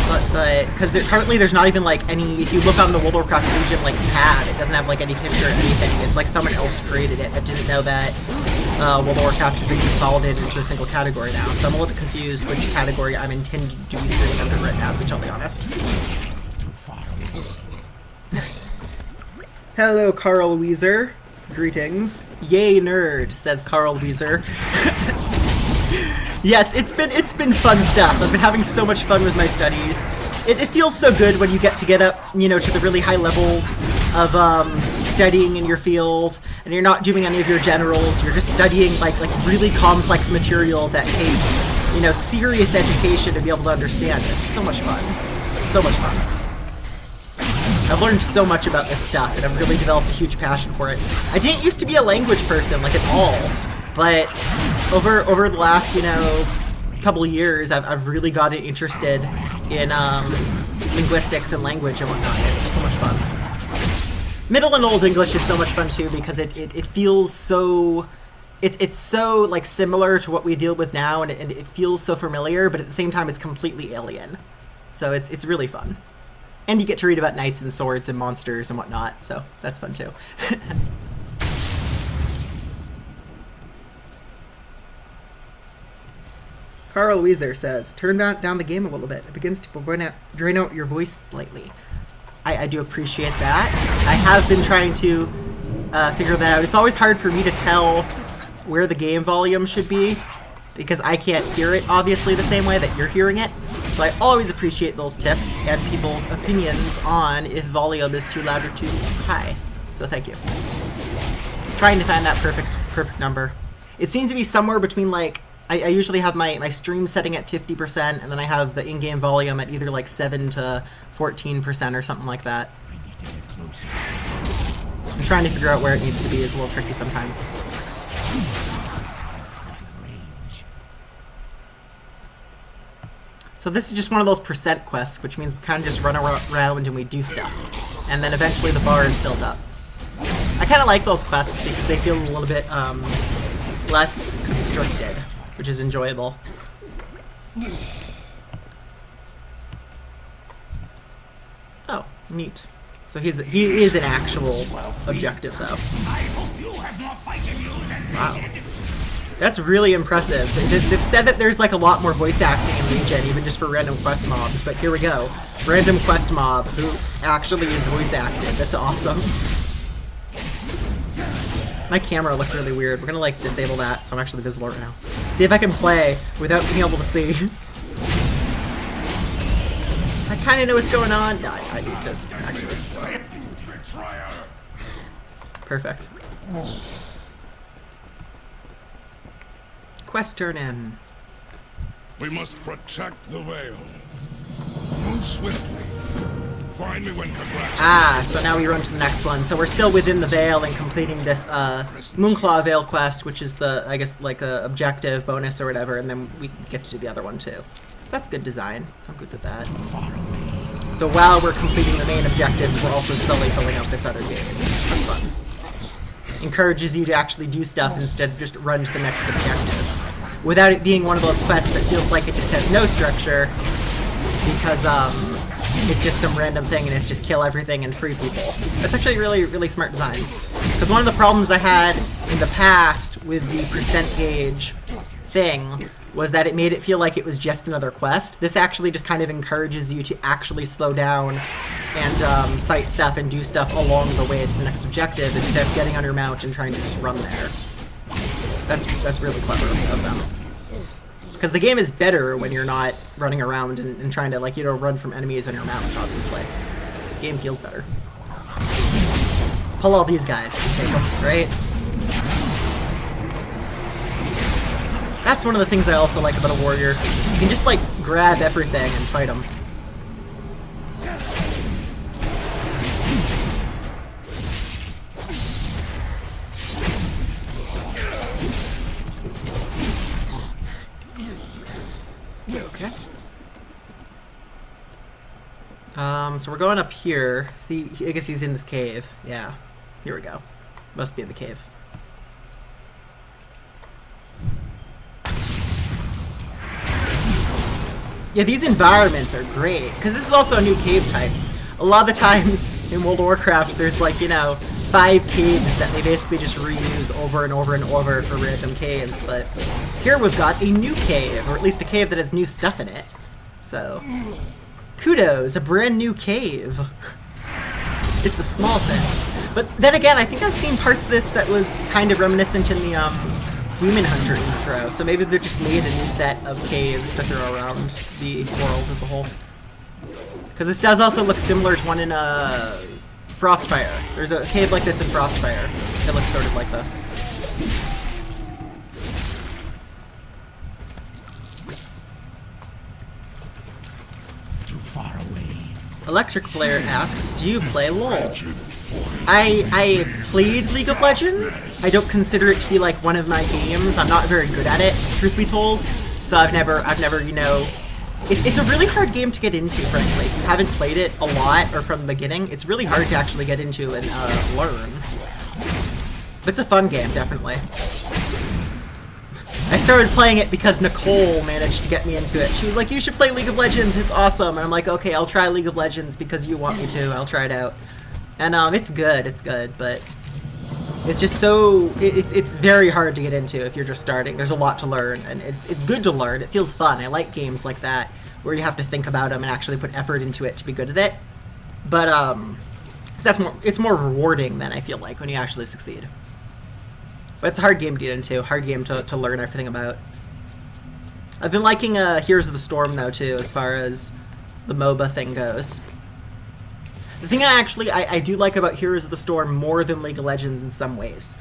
but because currently there's not even like any. If you look on the World of Warcraft Legion like tab, it doesn't have like any picture or anything. It's like someone else created it that didn't know that World of Warcraft has been consolidated into a single category now. So I'm a little bit confused which category I'm intended to be streaming under right now, to be totally honest. Hello, Carl Weezer. Greetings. Yay, nerd, says Carl Weezer. Yes, it's been fun stuff. I've been having so much fun with my studies. It feels so good when you get up, you know, to the really high levels of studying in your field, and you're not doing any of your generals. You're just studying like really complex material that takes, you know, serious education to be able to understand. It's so much fun. So much fun. I've learned so much about this stuff, and I've really developed a huge passion for it. I didn't used to be a language person, like, at all, but over the last, you know, couple of years, I've really gotten interested in linguistics and language and whatnot. It's just so much fun. Middle and Old English is so much fun too, because it feels so... It's so, like, similar to what we deal with now, and it feels so familiar, but at the same time it's completely alien. So it's really fun. And you get to read about knights and swords and monsters and whatnot, so that's fun too. Carl Weezer says, turn down the game a little bit. It begins to drain out your voice slightly. I do appreciate that. I have been trying to figure that out. It's always hard for me to tell where the game volume should be, because I can't hear it, obviously, the same way that you're hearing it. So I always appreciate those tips and people's opinions on if volume is too loud or too high. So thank you. Trying to find that perfect number. It seems to be somewhere between, like, I usually have my stream setting at 50%, and then I have the in-game volume at either like 7 to 14% or something like that. And trying to figure out where it needs to be is a little tricky sometimes. So this is just one of those percent quests, which means we kind of just run around and we do stuff. And then eventually the bar is filled up. I kind of like those quests because they feel a little bit less constricted, which is enjoyable. Oh, neat. So he is an actual objective, though. Wow. That's really impressive. They've said that there's like a lot more voice acting in Legion, even just for random quest mobs, but here we go. Random quest mob who actually is voice acted. That's awesome. My camera looks really weird. We're gonna like disable that so I'm actually visible right now. See if I can play without being able to see. I kind of know what's going on. No, I need to actually. Perfect. Quest turn in. We must protect the veil. Move swiftly. Find me when congratulations. Ah, so now we run to the next one. So we're still within the Veil and completing this Moonclaw Veil quest, which is the, I guess, like a objective bonus or whatever, and then we get to do the other one too. That's good design. I'm good with that. So while we're completing the main objectives, we're also slowly filling out this other game. That's fun. Encourages you to actually do stuff instead of just run to the next objective. Without it being one of those quests that feels like it just has no structure, because it's just some random thing and it's just kill everything and free people. That's actually really, really smart design. Because one of the problems I had in the past with the percent gauge thing was that it made it feel like it was just another quest. This actually just kind of encourages you to actually slow down and fight stuff and do stuff along the way to the next objective instead of getting on your mount and trying to just run there. That's really clever of them. Because the game is better when you're not running around and trying to, like, you know, run from enemies on your mount, obviously. The game feels better. Let's pull all these guys if we take them, right? That's one of the things I also like about a warrior. You can just, like, grab everything and fight them. Okay. So we're going up here. See, I guess he's in this cave. Yeah. Here we go. Must be in the cave. Yeah, these environments are great, because this is also a new cave type. A lot of the times in World of Warcraft, there's, like, you know, 5 caves that they basically just reuse over and over and over for random caves, but here we've got a new cave, or at least a cave that has new stuff in it. So, kudos, a brand new cave. It's the small things. But then again, I think I've seen parts of this that was kind of reminiscent in the Demon Hunter intro, so maybe they just made a new set of caves to throw around the world as a whole. Because this does also look similar to one in Frostfire. There's a cave like this in Frostfire that looks sort of like this. Too far away. Electric Blair asks, do you play LOL? I've played League of Legends. I don't consider it to be like one of my games. I'm not very good at it, truth be told. So I've never, you know, it's a really hard game to get into, frankly. If you haven't played it a lot or from the beginning, it's really hard to actually get into and learn. But it's a fun game, definitely. I started playing it because Nicole managed to get me into it. She was like, you should play League of Legends, it's awesome. And I'm like, okay, I'll try League of Legends because you want me to. I'll try it out. And it's good, but it's just so, it's very hard to get into if you're just starting. There's a lot to learn, and it's good to learn. It feels fun. I like games like that, where you have to think about them and actually put effort into it to be good at it. But, so it's more rewarding than I feel like when you actually succeed. But it's a hard game to get into, hard game to learn everything about. I've been liking Heroes of the Storm, though, too, as far as the MOBA thing goes. The thing I do like about Heroes of the Storm more than League of Legends in some ways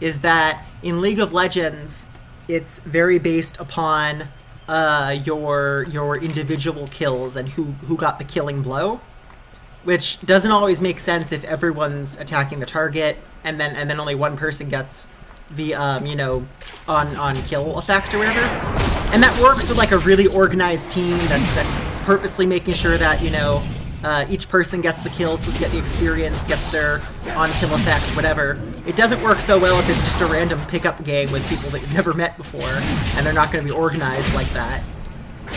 is that in League of Legends, it's very based upon your individual kills and who got the killing blow, which doesn't always make sense if everyone's attacking the target and then only one person gets the you know, on kill effect or whatever. And that works with like a really organized team that's purposely making sure that, you know, each person gets the kill, so they get the experience, gets their on-kill effect, whatever. It doesn't work so well if it's just a random pickup game with people that you've never met before, and they're not going to be organized like that.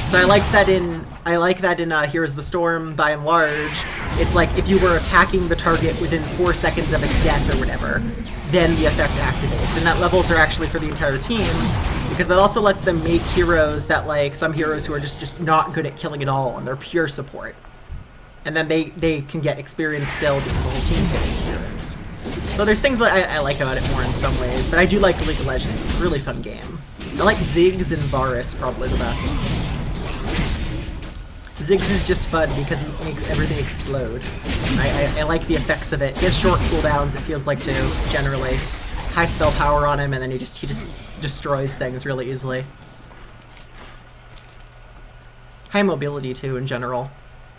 So I like that in Heroes of the Storm, by and large. It's like if you were attacking the target within 4 seconds of its death or whatever, then the effect activates. And that levels are actually for the entire team, because that also lets them make heroes that, like, some heroes who are just not good at killing at all, and they're pure support. And then they can get experience still because the whole team's getting experience. So there's things that I like about it more in some ways, but I do like League of Legends. It's a really fun game. I like Ziggs and Varus probably the best. Ziggs is just fun because he makes everything explode. I like the effects of it. He has short cooldowns, it feels like, too, generally. High spell power on him, and then he just destroys things really easily. High mobility, too, in general.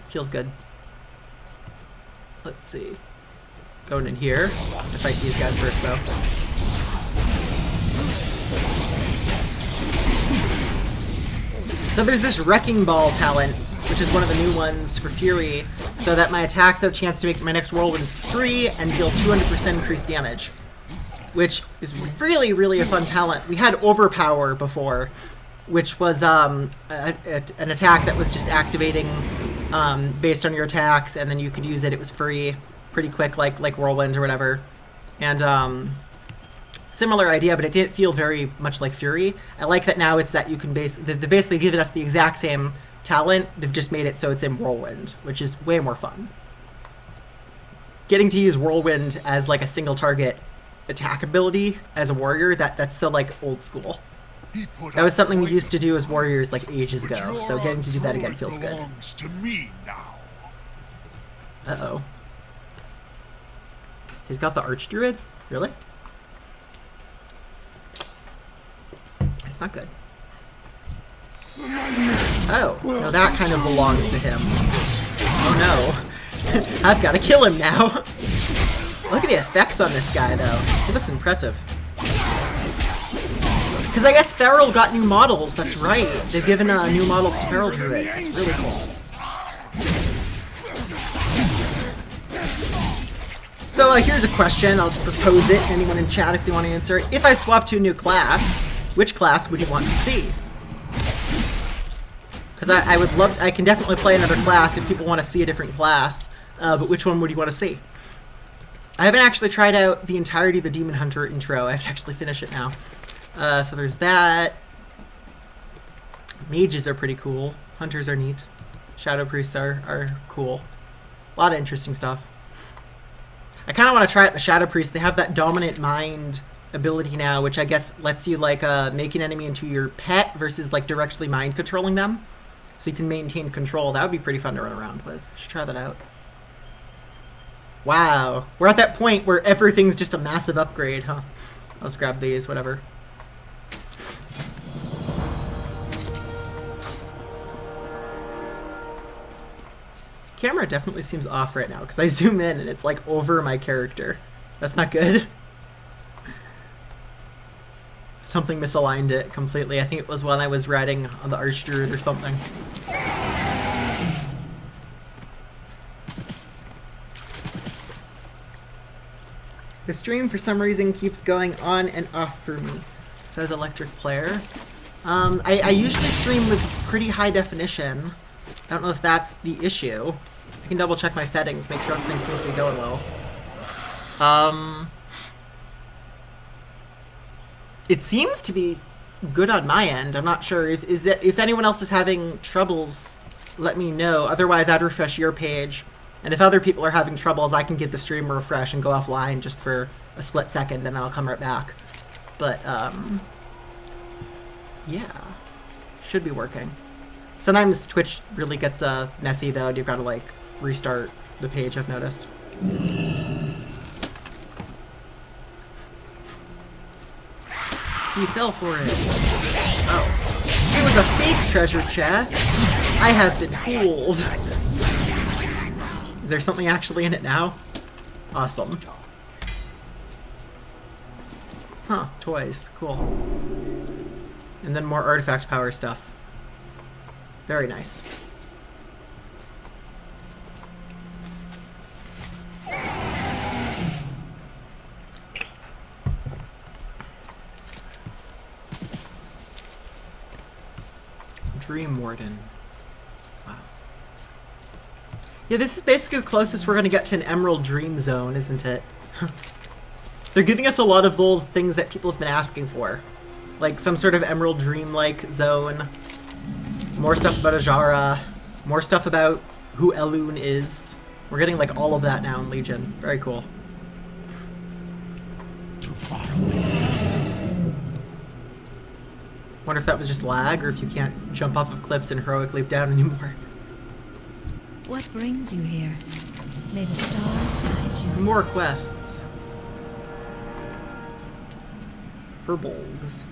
Feels good. Let's see. Going in here to fight these guys first, though. So there's this Wrecking Ball talent, which is one of the new ones for Fury, so that my attacks have a chance to make my next whirlwind free and deal 200% increased damage, which is really, really a fun talent. We had Overpower before, which was an attack that was just activating based on your attacks, and then you could use it. It was free, pretty quick, like Whirlwind or whatever. And similar idea, but it didn't feel very much like Fury. I like that now it's that you can they've basically given us the exact same talent. They've just made it so it's in Whirlwind, which is way more fun. Getting to use Whirlwind as like a single target attack ability as a warrior, that's so like old school. That was something we used to do as warriors like ages ago, so getting to do that again feels good. To me now. Uh-oh. He's got the Archdruid? Really? That's not good. Oh, no, that kind of belongs to him. Oh no. I've got to kill him now. Look at the effects on this guy, though. He looks impressive. Because I guess Feral got new models, that's right. They've given new models to Feral Druids. That's really cool. So here's a question. I'll just propose it. Anyone in chat if they want to answer it. If I swap to a new class, which class would you want to see? Because I can definitely play another class if people want to see a different class, but which one would you want to see? I haven't actually tried out the entirety of the Demon Hunter intro. I have to actually finish it now. So there's that. Mages are pretty cool. Hunters are neat. Shadow Priests are cool. A lot of interesting stuff. I kind of want to try it in the Shadow Priest. They have that Dominant Mind ability now, which I guess lets you like make an enemy into your pet versus like directly mind controlling them. So you can maintain control. That would be pretty fun to run around with. Should try that out. Wow. We're at that point where everything's just a massive upgrade, huh? Let's grab these, whatever. Camera definitely seems off right now because I zoom in and it's like over my character. That's not good. Something misaligned it completely. I think it was when I was riding on the Archdruid or something. The stream for some reason keeps going on and off for me, says Electric Player. I usually stream with pretty high definition. I don't know if that's the issue. I can double check my settings, make sure everything seems to be going well. It seems to be good on my end. I'm not sure if anyone else is having troubles, let me know. Otherwise, I'd refresh your page. And if other people are having troubles, I can get the stream refresh and go offline just for a split second, and then I'll come right back. But, yeah. Should be working. Sometimes Twitch really gets messy, though, and you've got to, like, restart the page, I've noticed. He fell for it. Oh. It was a fake treasure chest. I have been fooled. Is there something actually in it now? Awesome. Huh, toys. Cool. And then more artifact power stuff. Very nice. Dream Warden. Wow. Yeah, this is basically the closest we're going to get to an Emerald Dream Zone, isn't it? They're giving us a lot of those things that people have been asking for. Like some sort of Emerald Dream-like zone. More stuff about Ajara. More stuff about who Elune is. We're getting like all of that now in Legion. Very cool. Too far away. Oops. Wonder if that was just lag, or if you can't jump off of cliffs and heroic leap down anymore. What brings you here? May the stars guide you. More quests. Furbolgs.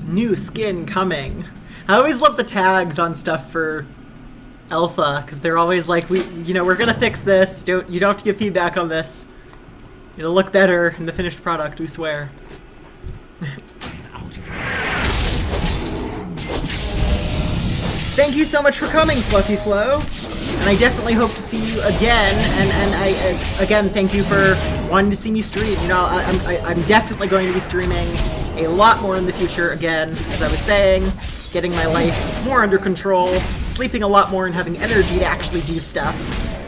New skin coming. I always love the tags on stuff for Alpha, because they're always like, we're gonna fix this. You don't have to give feedback on this. It'll look better in the finished product, we swear. Thank you so much for coming, Fluffy Flo. And I definitely hope to see you again. And I again, thank you for wanting to see me stream. You know, I'm definitely going to be streaming a lot more in the future again, as I was saying. Getting my life more under control, sleeping a lot more and having energy to actually do stuff.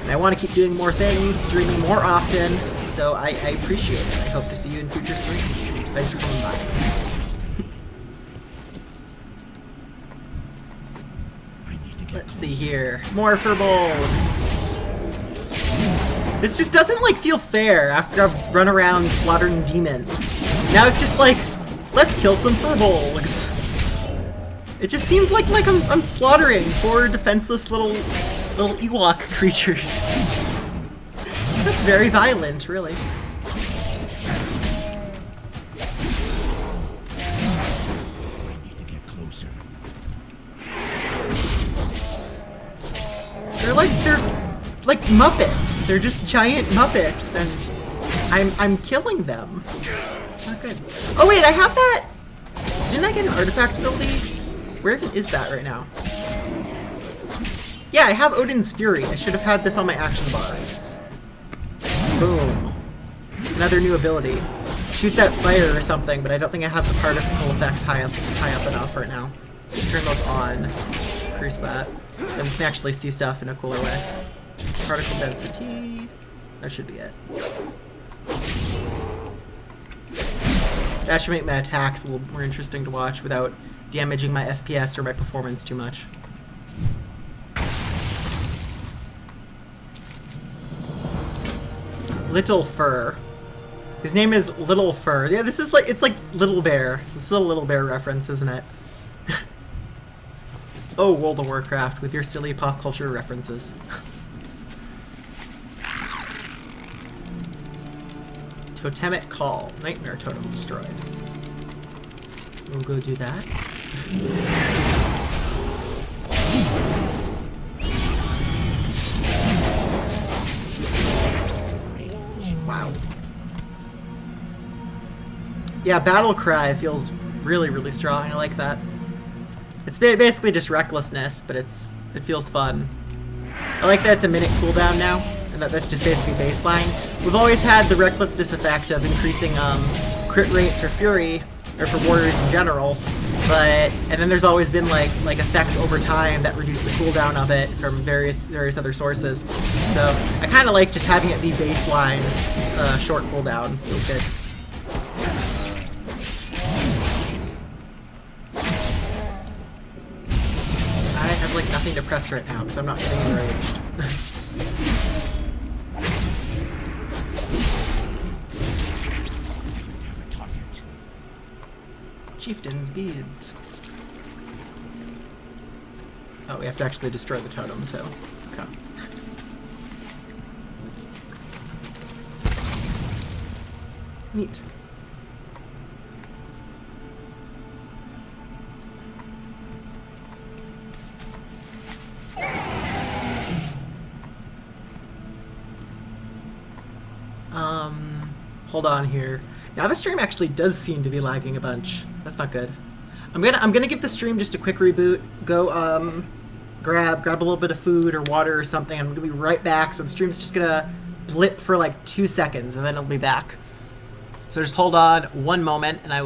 And I want to keep doing more things, streaming more often, so I appreciate it. I hope to see you in future streams. Thanks for coming by. Let's see here. More Furbolgs. This just doesn't like feel fair after I've run around slaughtering demons. Now it's just like, let's kill some Furbolgs. It just seems like I'm slaughtering poor defenseless little Ewok creatures. That's very violent, really. They're like Muppets. They're just giant Muppets, and I'm killing them. Not good. Oh wait, I have that. Didn't I get an artifact ability? Where even is that right now? Yeah, I have Odin's Fury. I should have had this on my action bar. Boom. It's another new ability. Shoots out fire or something, but I don't think I have the particle effects high up enough right now. Just turn those on. Increase that. Then we can actually see stuff in a cooler way. Particle density. That should be it. That should make my attacks a little more interesting to watch without damaging my FPS or my performance too much. Little Fur. His name is Little Fur. Yeah, this is like, it's like Little Bear. This is a Little Bear reference, isn't it? Oh, World of Warcraft with your silly pop culture references. Totemic Call. Nightmare Totem destroyed. We'll go do that. Wow. Yeah, Battle Cry feels really, really strong. I like that. It's basically just recklessness, but it feels fun. I like that it's a minute cooldown now, and that's just basically baseline. We've always had the recklessness effect of increasing crit rate for Fury, or for warriors in general, and then there's always been like effects over time that reduce the cooldown of it from various other sources. So I kind of like just having it be baseline, short cooldown. Feels good. I have like nothing to press right now because I'm not getting enraged. Chieftain's beads. Oh, we have to actually destroy the totem too. Okay. Neat. Hold on here. Now the stream actually does seem to be lagging a bunch. That's not good. I'm gonna give the stream just a quick reboot. Go grab a little bit of food or water or something. I'm gonna be right back. So the stream's just gonna blip for like 2 seconds and then it'll be back. So just hold on one moment and I